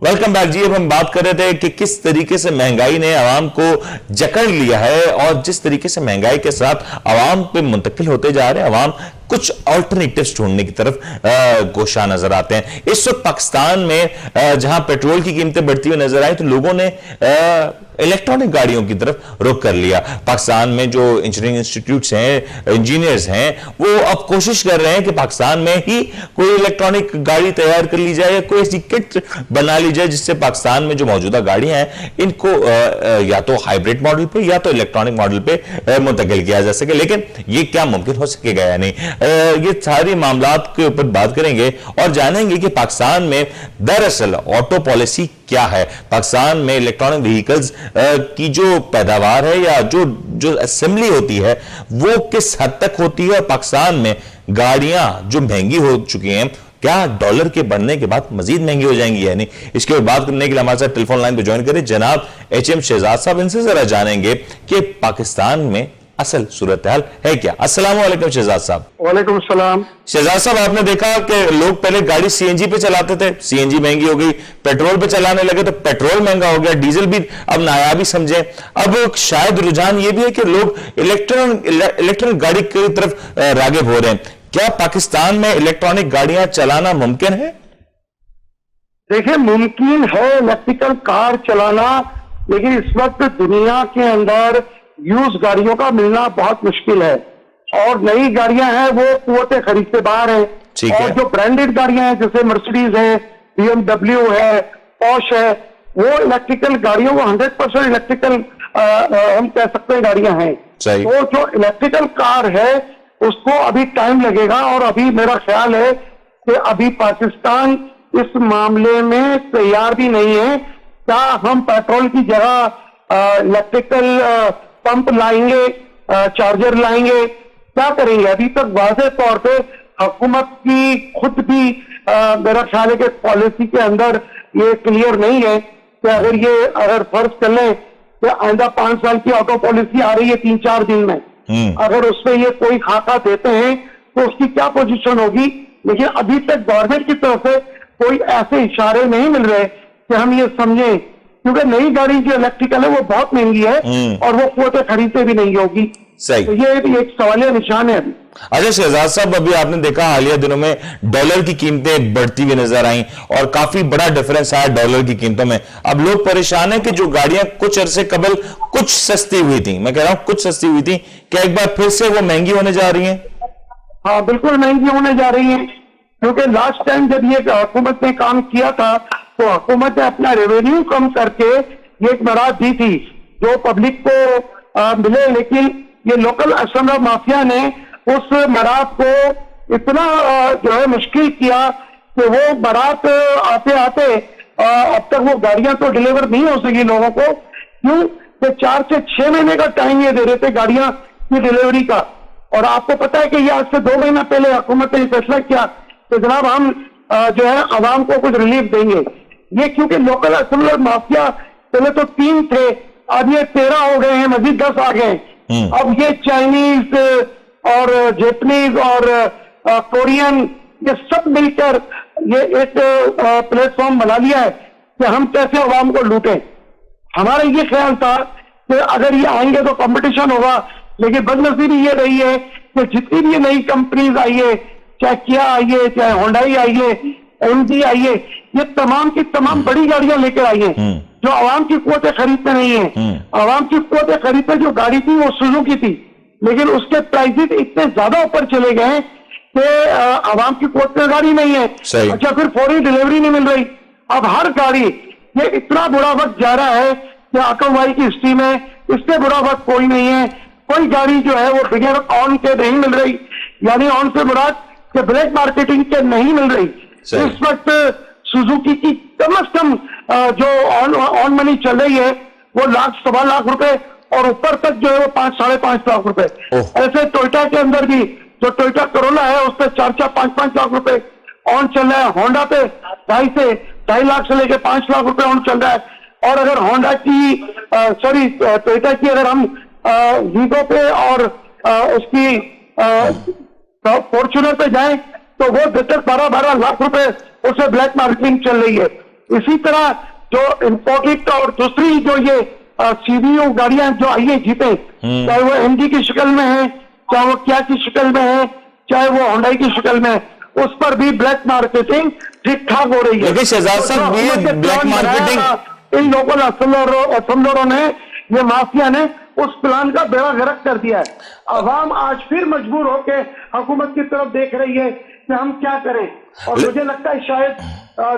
वेलकम बैक जी। अब हम बात कर रहे थे कि किस तरीके से महंगाई ने आवाम को जकड़ लिया है और जिस तरीके से महंगाई के साथ आवाम पे मुंतकिल होते जा रहे हैं, आवाम कुछ ऑल्टरनेटिव्स ढूंढने की तरफ गोशा नजर आते हैं। इस वक्त पाकिस्तान में जहां पेट्रोल की कीमतें बढ़ती हुई नजर आई तो लोगों ने इलेक्ट्रॉनिक गाड़ियों की तरफ रुख कर लिया। पाकिस्तान में जो इंजीनियरिंग इंस्टीट्यूट्स हैं, इंजीनियर्स हैं, वो अब कोशिश कर रहे हैं कि पाकिस्तान में ही कोई इलेक्ट्रॉनिक गाड़ी तैयार कर ली जाए या कोई ऐसी किट बना ली जाए जिससे पाकिस्तान में जो मौजूदा गाड़ियां हैं इनको या तो हाइब्रिड मॉडल पे या तो इलेक्ट्रॉनिक मॉडल पे मुंतकिल किया जा सके। लेकिन ये क्या मुमकिन हो सकेगा या नहीं, ये सारी मामलात के ऊपर बात करेंगे और जानेंगे कि पाकिस्तान में दरअसल ऑटो पॉलिसी क्या है, पाकिस्तान में इलेक्ट्रॉनिक व्हीकल्स की जो पैदावार है या जो असेंबली होती है वो किस हद तक होती है, और पाकिस्तान में गाड़ियां जो महंगी हो चुकी हैं क्या डॉलर के बढ़ने के बाद मजीद महंगी हो जाएंगी या नहीं। इसके बाद बात करने के लिए हमारे साथ टेलीफोन लाइन पर ज्वाइन करें जनाब एचएम शहजाद साहब। इनसे जरा जानेंगे कि पाकिस्तान में असल सूरत हाल है क्या। अस्सलाम वालेकुम शहजाद साहब। वालेकुम सलाम। शहजाद साहब, आपने देखा कि लोग पहले गाड़ी सीएनजी पे चलाते थे, सीएनजी महंगी हो गई, पेट्रोल पे चलाने लगे तो पेट्रोल महंगा हो गया, डीजल भी अब नायाबी समझे। अब शायद रुझान ये भी है कि लोग इलेक्ट्रॉनिक गाड़ी की तरफ रागिब हो रहे हैं। क्या पाकिस्तान में इलेक्ट्रॉनिक गाड़ियां चलाना मुमकिन है? देखिए, मुमकिन है इलेक्ट्रिकल कार चलाना, लेकिन इस वक्त दुनिया के अंदर यूज गाड़ियों का मिलना बहुत मुश्किल है और नई गाड़ियां हैं वो कुव्वते खरीद से बाहर है। और जो ब्रांडेड गाड़ियां हैं जैसे मर्सिडीज है, BMW है, पॉश है, वो इलेक्ट्रिकल गाड़ियों को 100% इलेक्ट्रिकल हम कह सकते हैं गाड़ियां हैं। तो जो इलेक्ट्रिकल कार है اس کو ابھی ٹائم لگے گا، اور ابھی میرا خیال ہے کہ ابھی پاکستان اس معاملے میں تیار بھی نہیں ہے. کیا ہم پیٹرول کی جگہ الیکٹریکل پمپ لائیں گے، چارجر لائیں گے، کیا کریں گے؟ ابھی تک واضح طور پہ حکومت کی خود بھی میرا خیال ہے کہ پالیسی کے اندر یہ کلیئر نہیں ہے کہ اگر فرض کر لیں کہ آئندہ 5 سال کی آٹو پالیسی آ رہی ہے 3-4 دن میں، اگر اس میں یہ کوئی خاکہ دیتے ہیں تو اس کی کیا پوزیشن ہوگی. لیکن ابھی تک گورنمنٹ کی طرف سے کوئی ایسے اشارے نہیں مل رہے کہ ہم یہ سمجھیں، کیونکہ نئی گاڑی جو الیکٹریکل ہے وہ بہت مہنگی ہے اور وہ قوتیں خریدتے بھی نہیں ہوگی. صحیح. تو یہ بھی ایک سوالیہ نشان ہے ابھی. اچھا شہزاد صاحب، ابھی آپ نے دیکھا حالیہ دنوں میں ڈالر کی قیمتیں بڑھتی ہوئی نظر آئیں اور کافی بڑا ڈیفرنس آیا ڈالر کی قیمتوں میں. اب لوگ پریشان ہیں کہ جو گاڑیاں کچھ عرصے قبل کچھ سستی ہوئی تھیں، میں کہہ رہا ہوں کچھ سستی ہوئی تھیں، کیا ایک بار پھر سے وہ مہنگی ہونے جا رہی ہیں؟ ہاں بالکل مہنگی ہونے جا رہی ہیں، کیونکہ لاسٹ ٹائم جب یہ حکومت نے کام کیا تھا تو حکومت نے اپنا ریونیو کم کر کے یہ ایک مراحت دی تھی جو پبلک کو ملے، لیکن یہ لوکل اسمبلی مافیا نے اس مراحت کو اتنا جو ہے مشکل کیا کہ وہ برات آتے آتے اب تک وہ گاڑیاں تو ڈیلیور نہیں ہو سکی لوگوں کو. کیوں کہ 4 سے 6 مہینے کا ٹائم یہ دے رہے تھے گاڑیاں کی ڈیلیوری کا. اور آپ کو پتا ہے کہ یہ آج سے 2 مہینہ پہلے حکومت نے یہ فیصلہ کیا کہ جناب ہم جو ہے عوام کو کچھ ریلیف دیں گے. یہ کیونکہ لوکل اسمبلر مافیا پہلے تو 3 تھے، اب یہ 13 ہو گئے ہیں، مزید 10 آ گئے. اب یہ چائنیز اور جیپنیز اور کورین یہ سب مل کر یہ ایک پلیٹ فارم بنا لیا ہے کہ ہم کیسے عوام کو لوٹیں. ہمارا یہ خیال تھا کہ اگر یہ آئیں گے تو کمپٹیشن ہوگا، لیکن بدنصیبی یہ رہی ہے کہ جتنی بھی نئی کمپنیز آئی ہے، چاہے کیا آئی ہے، چاہے ہونڈائی آئی ہے، ایم جی آئی ہے، یہ تمام کی تمام بڑی گاڑیاں لے کر آئی ہیں جو عوام کی قوتیں خریدتے نہیں ہیں. عوام کی قوتیں خریدتے جو گاڑی تھی وہ سوزوکی تھی، لیکن اس کے پرائزز اتنے زیادہ اوپر چلے گئے کہ عوام کی قوتیں گاڑی نہیں ہے. اچھا پھر فوری ڈیلیوری نہیں مل رہی. اب ہر گاڑی یہ اتنا برا وقت جا رہا ہے کہ آٹو وائی کی ہسٹری میں اس سے برا وقت کوئی نہیں ہے. کوئی گاڑی جو ہے وہ بغیر آن کے نہیں مل رہی، یعنی آن سے مراد کہ بلیک مارکیٹنگ کے نہیں مل رہی. اس وقت سوزوکی کی کم از کم جو آن منی چل رہی ہے وہ 1,00,000-1.25 لاکھ روپے اور اوپر تک جو ہے وہ 5-5.5 لاکھ روپے. ایسے ٹوئٹا کے اندر بھی جو ٹوئٹا کرولا ہے اس پہ 4-5 لاکھ روپے آن چل رہا ہے. ہونڈا پہ 2.5 لاکھ سے لے کے 5 لاکھ روپے آن چل رہا ہے. اور اگر ہونڈا کی ٹوئٹا کی اگر ہم ویگو پہ اور اس کی فارچونر پہ جائیں تو وہ 12 لاکھ روپے اسے بلیک مارکیٹنگ چل رہی ہے. اسی طرح جو امپورٹڈ اور دوسری جو یہ سی وی او گاڑیاں جو آئی ہیں جیپیں، چاہے وہ ایم جی کی شکل میں ہیں، چاہے وہ کیا کی شکل میں ہے، چاہے وہ ہونڈائی کی شکل میں، اس پر بھی بلیک مارکیٹنگ ٹھیک ٹھاک ہو رہی ہے. لیکن شہزاد صاحب یہ بلیک مارکیٹنگ ان لوکل اسمبلروں نے، یہ مافیا نے اس پلان کا بیڑا غرق کر دیا ہے. عوام آج پھر مجبور ہو کے حکومت کی طرف دیکھ رہی ہے کہ ہم کیا کریں. اور مجھے لگتا ہے شاید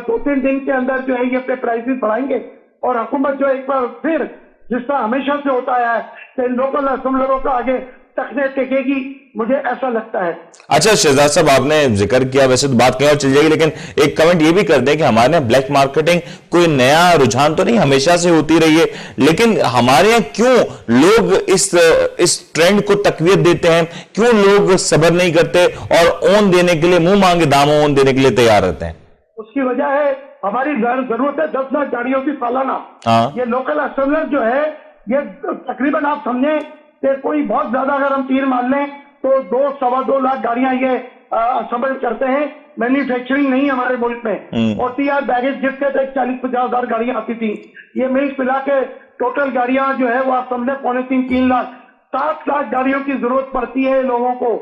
2-3 دن کے اندر جو ہے یہ اپنے پرائسز بڑھائیں گے اور حکومت جو ایک بار پھر جس طرح ہمیشہ سے ہوتا ہے کہ لوکل اسمبلروں کا آگے تخنے ٹیکے گی، مجھے ایسا لگتا ہے. اچھا شہزاد صاحب، آپ نے ذکر کیا، ویسے تو بات کہیں اور چل جائے گی، لیکن ایک کمنٹ یہ بھی کر دیں کہ ہمارے یہاں بلیک مارکیٹنگ کوئی نیا رجحان تو نہیں، ہمیشہ سے ہوتی رہی ہے، لیکن ہمارے یہاں کیوں لوگ اس ٹرینڈ کو تقویت دیتے ہیں؟ کیوں لوگ صبر نہیں کرتے اور اون دینے کے لیے، منہ مانگے داموں اون دینے کے لیے تیار رہتے ہیں؟ اس کی وجہ ہے ہماری ضرورت ہے 10 لاکھ گاڑیوں کی سالانہ. یہ لوکل اسمبلر جو ہے یہ تقریباً آپ سمجھیں کہ کوئی بہت زیادہ اگر ہم تیر مان لیں تو 2-2.25 لاکھ گاڑیاں یہ اسمبل کرتے ہیں. مینوفیکچرنگ نہیں ہمارے ملک میں. اور ٹی آر بیگیج جس کے 40-50 ہزار گاڑیاں آتی تھیں، یہ ملک ملا کے ٹوٹل گاڑیاں جو ہے وہ آپ سمجھیں 2.5-3 لاکھ 7 لاکھ گاڑیوں کی ضرورت پڑتی ہے لوگوں کو.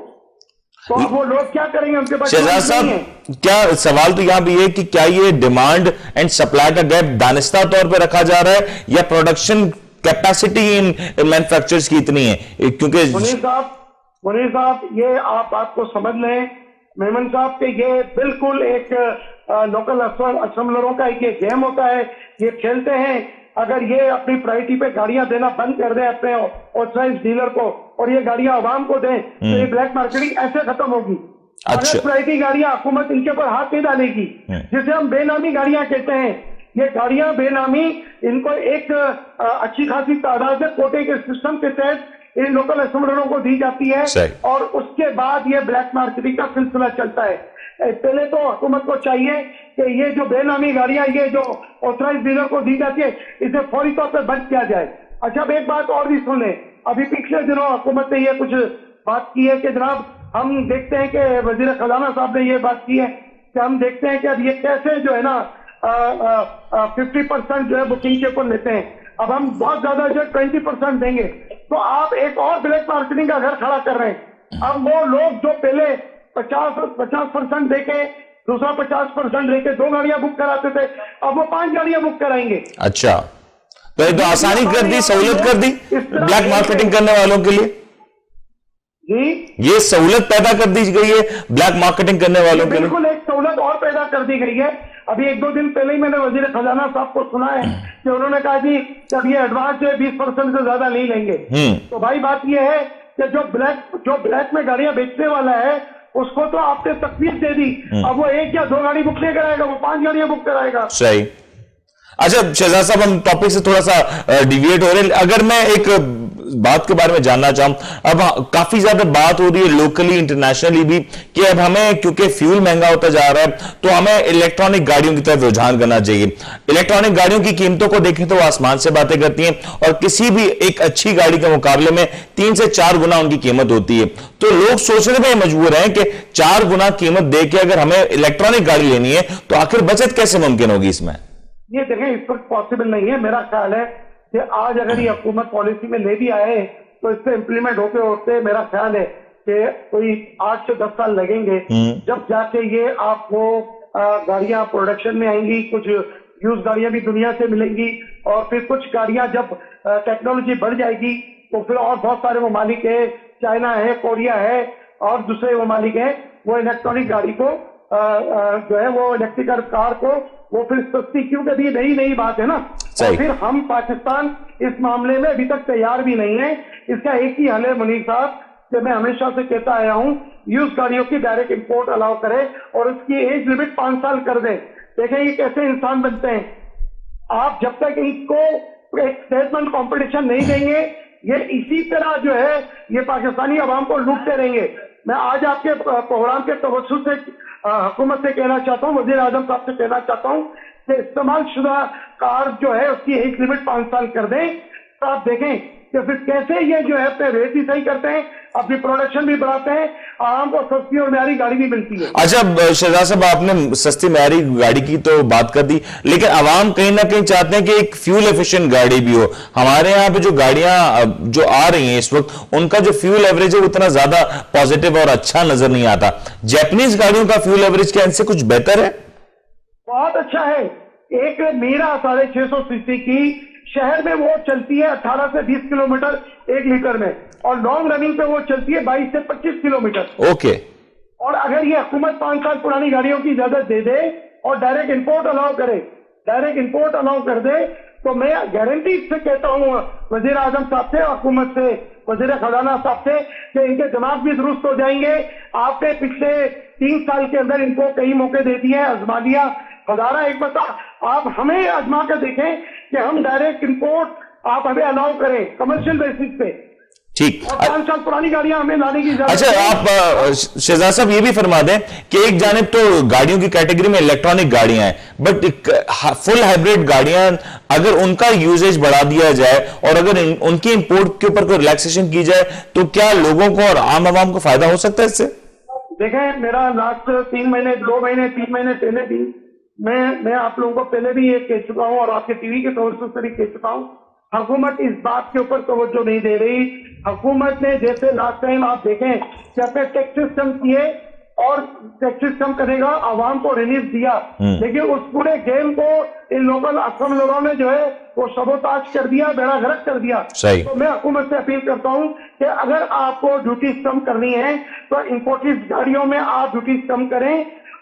تو وہ لوگ کیا کریں گے؟ ان کے پاس شہزاد صاحب، کیا سوال تو یہاں بھی ہے کہ کیا یہ ڈیمانڈ اینڈ سپلائی کا گیپ دانستہ طور پہ رکھا جا رہا ہے یا پروڈکشن کیپیسٹی ان مینوفیکچررز کی اتنی ہے؟ کیونکہ منیر صاحب یہ آپ بات کو سمجھ لیں میمن صاحب کہ یہ بالکل ایک لوکل اسمبلروں کا ایک گیم ہوتا ہے. یہ کھیلتے ہیں اگر یہ اپنی پرائرٹی پہ گاڑیاں دینا بند کر دیں اپنے آتھرائز ڈیلر کو اور یہ گاڑیاں عوام کو دیں تو یہ بلیک مارکیٹنگ ایسے ختم ہوگی. اگر پرائرٹی گاڑیاں حکومت ان کے اوپر ہاتھ نہیں ڈالے گی, جسے ہم بے نامی گاڑیاں کہتے ہیں, یہ گاڑیاں بے نامی ان کو ایک اچھی خاصی تعداد میں کوٹے کے سسٹم کے تحت ان لوکل اسمبلروں کو دی جاتی ہے اور اس کے بعد یہ بلیک مارکیٹنگ کا سلسلہ چلتا ہے. پہلے تو حکومت کو چاہیے کہ یہ جو بے نامی گاڑیاں یہ جو آتھرائز ڈیلر کو دی جاتی ہے اسے فوری طور پہ بند کیا جائے. اچھا اب ایک بات اور بھی سن لیں, ابھی پچھلے دنوں حکومت نے یہ کچھ بات کی ہے کہ جناب ہم دیکھتے ہیں کہ وزیر خزانہ صاحب نے یہ بات کی ہے کہ ہم دیکھتے ہیں کہ اب یہ کیسے جو ہے نا 50% جو ہے بکنگ کے اوپر لیتے ہیں, اب ہم بہت زیادہ جو ہے 20% دیں گے. تو آپ ایک اور بلیک مارکیٹنگ کا گھر کھڑا کر رہے ہیں. اب وہ لوگ جو پہلے 50% دے کے دوسرا 50% دے کے 2 گاڑیاں بک کراتے تھے, اب وہ 5 گاڑیاں بک کرائیں گے. اچھا, تو یہ تو آسانی کر دی, سہولت کر دی بلیک مارکیٹنگ کرنے والوں کے لیے. جی یہ سہولت پیدا کر دی گئی ہے بلیک مارکیٹنگ کرنے والوں کے لیے. بالکل ایک سہولت اور پیدا کر دی گئی ہے. ابھی 1-2 دن پہلے ہی میں نے وزیر خزانہ صاحب کو سنا ہے کہ انہوں نے کہا جی جب یہ ایڈوانس 20% سے زیادہ نہیں لیں گے. تو بھائی بات یہ ہے کہ جو بلیک میں گاڑیاں بیچنے والا ہے اس کو تو آپ نے تخفیف دے دی, اب وہ 1 یا 2 گاڑی بک نہیں کرائے گا, وہ 5 گاڑیاں بک کرائے گا. صحیح. اچھا شہزاد صاحب, ہم ٹاپک سے تھوڑا سا ڈیویٹ ہو رہے ہیں. اگر میں ایک بات کے بارے میں جاننا چاہوں, اب کافی زیادہ بات ہو رہی ہے لوکلی انٹرنیشنلی بھی کہ اب ہمیں کیونکہ فیول مہنگا ہوتا جا رہا ہے تو ہمیں الیکٹرانک گاڑیوں کی طرف رجحان کرنا چاہیے. الیکٹرانک گاڑیوں کی قیمتوں کو دیکھیں تو وہ آسمان سے باتیں کرتی ہیں اور کسی بھی ایک اچھی گاڑی کے مقابلے میں 3 سے 4 گنا ان کی قیمت ہوتی ہے. تو لوگ سوچنے پہ مجبور ہیں کہ 4 گنا قیمت دے کے اگر ہمیں الیکٹرانک گاڑی لینی ہے تو آخر بچت کیسے ممکن ہوگی اس میں؟ یہ دیکھیں اس وقت پاسبل نہیں ہے. میرا خیال ہے کہ آج اگر یہ حکومت پالیسی میں لے بھی آئے تو اس پہ امپلیمنٹ ہوتے ہوتے میرا خیال ہے کہ کوئی 8 سے 10 سال لگیں گے جب جا کے یہ آپ کو گاڑیاں پروڈکشن میں آئیں گی. کچھ یوز گاڑیاں بھی دنیا سے ملیں گی اور پھر کچھ گاڑیاں جب ٹیکنالوجی بڑھ جائے گی تو پھر اور بہت سارے ممالک ہیں, چائنا ہے, کوریا ہے اور دوسرے ممالک ہیں, وہ الیکٹرانک گاڑی کو جو ہے وہ الیکٹریکل کار کو وہ پھر سستی, کیونکہ یہ نئی بات ہے نا. اور پھر ہم پاکستان اس معاملے میں ابھی تک تیار بھی نہیں ہے. اس کا ایک ہی حل ہے منیر صاحب کہ میں ہمیشہ سے کہتا آیا ہوں یوز گاڑیوں کی ڈائریکٹ امپورٹ الاؤ کرے اور اس کی ایج لمٹ 5 سال کر دیں. دیکھیں یہ کیسے انسان بنتے ہیں. آپ جب تک ان کو ایک صحت مند کمپٹیشن نہیں دیں گے یہ اسی طرح جو ہے یہ پاکستانی عوام کو لوٹتے رہیں گے. میں آج آپ کے پروگرام کے توسط سے حکومت سے کہنا چاہتا ہوں, وزیر اعظم صاحب سے کہنا چاہتا ہوں کہ استعمال شدہ کار جو ہے اس کی ایج لمٹ 5 سال کر دیں. تو آپ دیکھیں کہ پھر کیسے یہ جو ہے اپنے ریٹ بھی صحیح کرتے ہیں, اپنی پروڈکشن بھی بڑھاتے ہیں, عوام کو سستی اور معیاری گاڑی بھی ملتی ہے. اچھا شہزاد صاحب, آپ نے سستی معیاری گاڑی کی تو بات کر دی, لیکن عوام کہیں نہ کہیں چاہتے ہیں کہ ایک فیول ایفیشنٹ گاڑی بھی ہو. ہمارے یہاں پہ جو گاڑیاں جو آ رہی ہیں اس وقت ان کا جو فیول ایوریج ہے وہ اتنا زیادہ پازیٹیو اور اچھا نظر نہیں آتا. جیپنیز گاڑیوں کا فیول ایوریج کیا ان سے کچھ بہتر ہے؟ بہت اچھا ہے. ایک میرا 650 سی سی کی شہر میں وہ چلتی ہے 18 سے 20 کلومیٹر 1 لیٹر میں, اور لانگ رننگ پہ وہ چلتی ہے 22 سے 25 کلومیٹر. اوکے. اور اگر یہ حکومت 5 سال پرانی گاڑیوں کی اجازت دے دے اور ڈائریکٹ امپورٹ الاؤ کر دے تو میں گارنٹی سے کہتا ہوں وزیر اعظم صاحب سے, حکومت سے, وزیر خزانہ صاحب سے کہ ان کے دماغ بھی درست ہو جائیں گے. آپ نے پچھلے 3 سال کے اندر ان کو کئی موقع دے دیے, آزما لیا. ہزارہ ایک بتا آپ ہمیں آزما کر دیکھیں کہ ہم ڈائریکٹ امپورٹ آپ ہمیں الاؤ کریں کمرشل بیسس پہ. ٹھیک. اور 5 سال پرانی گاڑیاں ہمیں لانے کی اجازت. اچھا آپ شہزاد صاحب یہ بھی فرما دیں کہ ایک جانب تو گاڑیوں کی کیٹیگری میں الیکٹرانک گاڑیاں ہیں, بٹ فل ہائیبریڈ گاڑیاں اگر ان کا یوزیج بڑھا دیا جائے اور اگر ان کی امپورٹ کے اوپر کوئی ریلیکسیشن کی جائے تو کیا لوگوں کو اور عام عوام کو فائدہ ہو سکتا ہے اس سے؟ دیکھیں میرا لاسٹ 3 مہینے 2 مہینے 3 مہینے پہلے بھی میں آپ لوگوں کو پہلے بھی یہ کہہ چکا ہوں اور آپ کے ٹی وی کے توسط سے بھی کہہ چکا ہوں, حکومت اس بات کے اوپر توجہ نہیں دے رہی. حکومت نے جیسے لاسٹ ٹائم آپ دیکھیں کہ اپنے ٹیکس سسٹم کیے اور ٹیکس سسٹم کرنے کا عوام کو ریلیف دیا, لیکن اس پورے گیم کو ان لوکل اسمبلروں نے جو ہے وہ سبوتاج کر دیا, بیڑا غرق کر دیا. تو میں حکومت سے اپیل کرتا ہوں کہ اگر آپ کو ڈیوٹیز کم کرنی ہے تو امپورٹڈ گاڑیوں میں آپ ڈیوٹیز کم کریں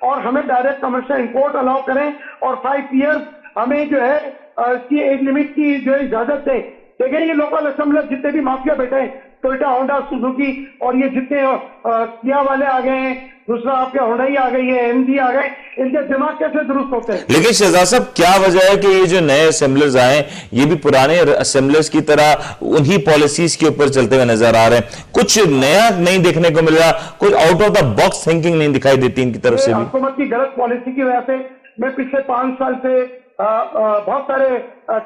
اور ہمیں ڈائریکٹ کمرشل امپورٹ الاؤ کریں اور 5 ایئرز ہمیں جو ہے اس کی ایج لمٹ کی جو ہے اجازت دے. دیکھیں یہ لوکل اسمبلر جتنے بھی مافیا بیٹھے ہیں, ٹویوٹا, ہونڈا, سوزوکی, اور یہ جتنے کیا والے آ گئے ہیں, دوسرا آپ کے ہونڈائی آ گئی ہے, ایم جی آ گئے, ان کے دماغ کیسے درست ہوتے ہیں؟ لیکن شہزاد صاحب کیا وجہ ہے کہ یہ جو نئے اسمبلرز آئے یہ بھی پرانے اسمبلرز کی طرح انہی پالیسیز کے اوپر چلتے ہوئے نظر آ رہے ہیں؟ کچھ نیا نہیں دیکھنے کو مل رہا, کچھ out of the box thinking نہیں دکھائی دیتی ان کی طرف سے بھی. حکومت کی غلط پالیسی کی وجہ سے میں پچھلے 5 سال سے بہت سارے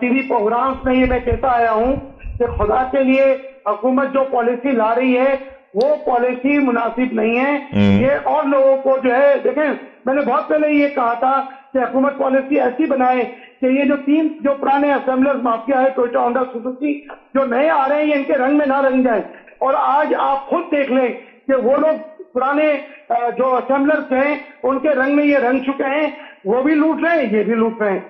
ٹی وی پروگرامز میں یہ میں کہتا آیا ہوں کہ خدا کے لیے حکومت جو پالیسی لا رہی ہے وہ پالیسی مناسب نہیں ہے. یہ اور لوگوں کو جو ہے, دیکھیں میں نے بہت پہلے یہ کہا تھا کہ حکومت پالیسی ایسی بنائے کہ یہ جو 3 جو پرانے اسمبلر مافیا ہے, ٹویوٹا, ہونڈا, سوزوکی, جو نئے آ رہے ہیں یہ ان کے رنگ میں نہ رنگ جائیں. اور آج آپ خود دیکھ لیں کہ وہ لوگ پرانے جو اسمبلرز ہیں ان کے رنگ میں یہ رنگ چکے ہیں, وہ بھی لوٹ رہے ہیں, یہ بھی لوٹ رہے ہیں,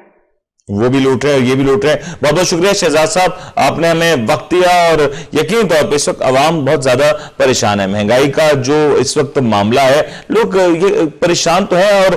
وہ بھی لوٹ رہے ہیں اور یہ بھی لوٹ رہے ہیں. بہت بہت شکریہ شہزاد صاحب, آپ نے ہمیں وقت دیا. اور یقینی طور پہ اس وقت عوام بہت زیادہ پریشان ہے. مہنگائی کا جو اس وقت معاملہ ہے, لوگ یہ پریشان تو ہے, اور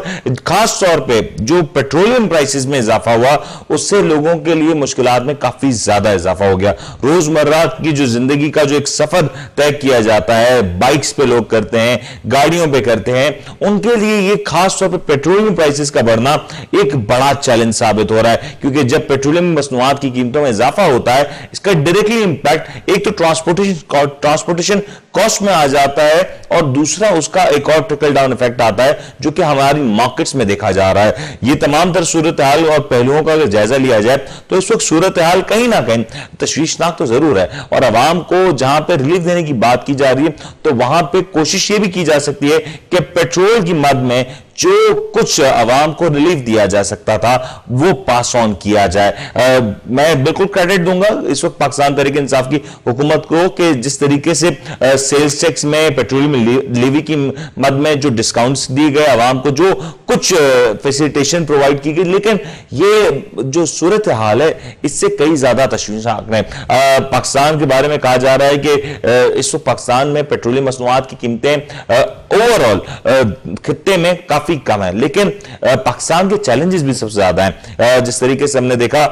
خاص طور پہ جو پیٹرولیم پرائسز میں اضافہ ہوا اس سے لوگوں کے لیے مشکلات میں کافی زیادہ اضافہ ہو گیا. روزمرہ کی جو زندگی کا جو ایک سفر طے کیا جاتا ہے, بائکس پہ لوگ کرتے ہیں, گاڑیوں پہ کرتے ہیں, ان کے لیے یہ خاص طور پہ پیٹرولیم پرائسز کا بڑھنا ایک بڑا چیلنج ثابت ہو رہا ہے. کیونکہ جب پیٹرولیم مصنوعات کی قیمتوں میں اضافہ ہوتا ہے اس کا ڈائریکٹلی امپیکٹ ایک تو ٹرانسپورٹیشن کاسٹ میں آ جاتا ہے, اور دوسرا اس کا ایک اور ٹرکل ڈاؤن ایفیکٹ آتا ہے جو کہ ہماری مارکیٹس میں دیکھا جا رہا ہے. یہ تمام تر صورتحال اور پہلوؤں کا اگر جائزہ لیا جائے تو اس وقت صورتحال کہیں نہ کہیں تشویشناک تو ضرور ہے, اور عوام کو جہاں پہ ریلیف دینے کی بات کی جا رہی ہے تو وہاں پہ کوشش یہ بھی کی جا سکتی ہے کہ پیٹرول کی مد میں جو کچھ عوام کو ریلیف دیا جا سکتا تھا وہ پاس آن کیا جائے. میں بالکل کریڈٹ دوں گا اس وقت پاکستان تحریک انصاف کی حکومت کو کہ جس طریقے سے سیلز ٹیکس میں, پیٹرولیم لیوی کی مد میں جو ڈسکاؤنٹس دی گئے عوام کو, جو کچھ فیسیلیٹیشن پرووائڈ کی گئی, لیکن یہ جو صورتحال ہے اس سے کئی زیادہ تشویشناک ہے. پاکستان کے بارے میں کہا جا رہا ہے کہ اس وقت پاکستان میں پیٹرولیم مصنوعات کی قیمتیں اوور آل خطے میں کافی کم ہے, لیکن پاکستان کے چیلنجز بھی سب سے زیادہ ہیں. جس طریقے سے ہم نے دیکھا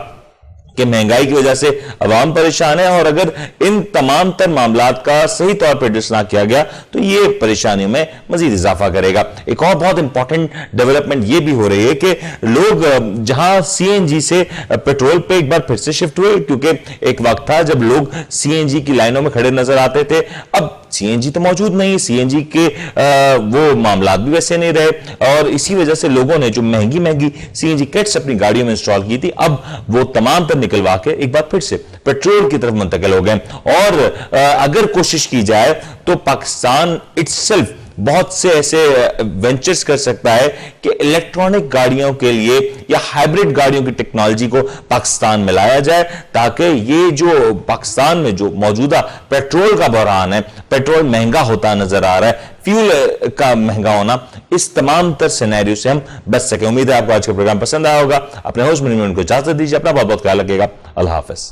کہ مہنگائی کی وجہ سے عوام پریشان ہے, اور اگر ان تمام تر معاملات کا صحیح طور پر ایڈریس نہ کیا گیا تو یہ پریشانیوں میں مزید اضافہ کرے گا. ایک اور بہت امپورٹنٹ ڈیولپمنٹ یہ بھی ہو رہی ہے کہ لوگ جہاں سی این جی سے پیٹرول پہ ایک بار پھر سے شفٹ ہوئے, کیونکہ ایک وقت تھا جب لوگ سی این جی کی لائنوں میں کھڑے نظر آتے تھے, اب سی این جی تو موجود نہیں, سی این جی کے وہ معاملات بھی ویسے نہیں رہے, اور اسی وجہ سے لوگوں نے جو مہنگی سی این جی کٹس اپنی گاڑیوں میں انسٹال کی تھی اب وہ تمام تر نکلوا کے ایک بار پھر سے پیٹرول کی طرف منتقل ہو گئے. اور اگر کوشش کی جائے تو پاکستان اٹ سیلف بہت سے ایسے وینچرز کر سکتا ہے کہ الیکٹرانک گاڑیوں کے لیے یا ہائبرڈ گاڑیوں کی ٹیکنالوجی کو پاکستان میں لایا جائے, تاکہ یہ جو پاکستان میں جو موجودہ پیٹرول کا بحران ہے, پیٹرول مہنگا ہوتا نظر آ رہا ہے, فیول کا مہنگا ہونا, اس تمام تر سینیریو سے ہم بچ سکیں. امید ہے آپ کو آج کا پروگرام پسند آیا ہوگا. اپنے ہوسٹ منی میں ان کو اجازت دیجیے. اپنا بہت بہت خیال رکھیے گا. اللہ حافظ.